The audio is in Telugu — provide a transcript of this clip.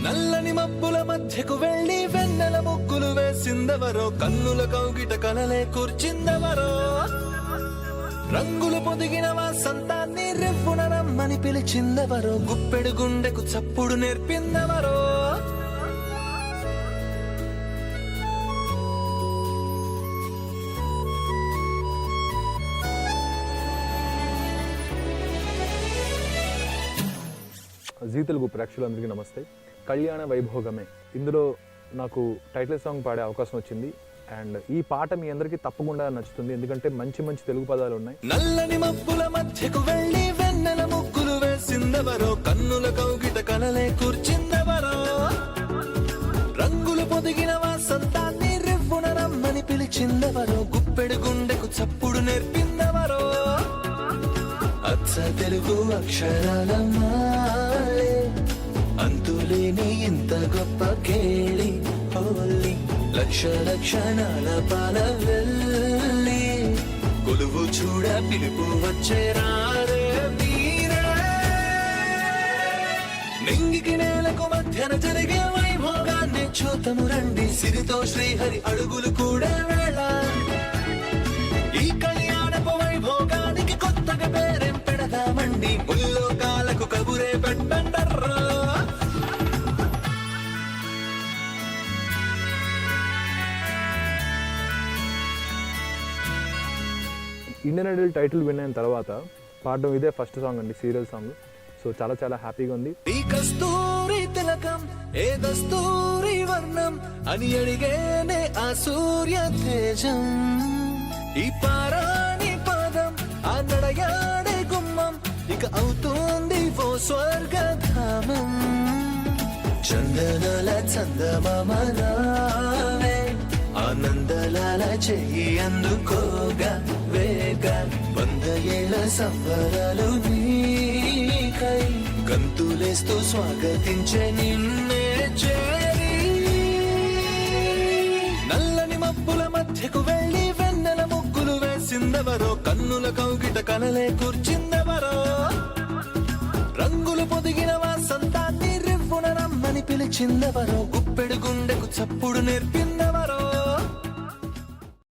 నల్లని మబ్బుల మధ్యకు వెళ్ళి వెన్నెల ముగ్గులు వేసిందెవరో, కన్నుల కౌగిట కలలే కూర్చిందెవరో, రంగులు పొదిగిన వాసంతాన్ని రెవ్వున రమ్మని పిలిచిందెవరో, గుప్పెడు గుండెకు చప్పుడు నేర్పిందెవరో. జీ తెలుగు ప్రేక్షకులందరికీ నమస్తే. కళ్యాణ వైభోగమే ఇందులో నాకు టైటిల్ సాంగ్ పాడే అవకాశం వచ్చింది. అండ్ ఈ పాట మీ అందరికీ తప్పకుండా నచ్చుతుంది, ఎందుకంటే మంచి మంచి తెలుగు పదాలు ఉన్నాయి. నల్లని మబ్బుల మధ్యకు వెళ్ళి వెన్నెల ముగ్గులు వేసిందెవరో, కన్నుల కౌగిట కలలే కూర్చిందెవరో, రంగులు పొదిగిన వాసంతాన్ని రెవ్వున రమ్మని పిలిచిందెవరో, గుప్పెడు గుండెకు చప్పుడు నేర్పిందెవరో. అచ్చ తెలుగు అక్షరాల మాలే, అంతులేని ఇంత గొప్ప కేళి హోలీ, లక్ష లక్షణాల పాల వెళ్ళి, కొలువు చూడ పిలుపు వచ్చే రారే మీరే. నింగికి నేలకు మధ్యన జరిగే వైభోగాన్ని చూతము రండి, సిరితో శ్రీహరి అడుగులు కూడా వేళ. ఈ కళ్యాణపు వైభోగానికి కొత్తగా పేరేం పెడదామండి, ముల్లోకాలకు కబురే పెట్టండర్రా. ఇండియన్ ఐడల్ టైటిల్ విన్ అయిన తర్వాత పాడడం ఇదే ఫస్ట్ సాంగ్ అండి, సీరియల్ సాంగ్. సో చాలా చాలా హ్యాపీగా ఉంది. ఈ కస్తూరి తిలకం ఏ దస్తూరి వర్ణం అని అడిగేనే ఆ సూర్య తేజం, ఈ పారాణి పాదం ఆ నడయాడే గుమ్మం, ఇక అవుతుంది ఓ స్వర్గధామం. చందనాల చందమామ రావే, ఆనందలాల చెయ్యి అందుకోగా వేగా, 100 ఏళ్ల సంబరాలు నీకై, గంతులేస్తూ స్వాగతించే నిన్నే చేరి. నల్లని మబ్బుల మధ్యకు వెళ్ళి వెన్నెల ముగ్గులు వేసిందెవరో, కన్నుల కౌగిట కలలే కూర్చిందెవరో, రంగులు పొదిగిన వాసంతాన్ని రెవ్వున రమ్మని పిలిచిందెవరో, గుప్పెడు గుండెకు చప్పుడు నేర్పిందెవరో.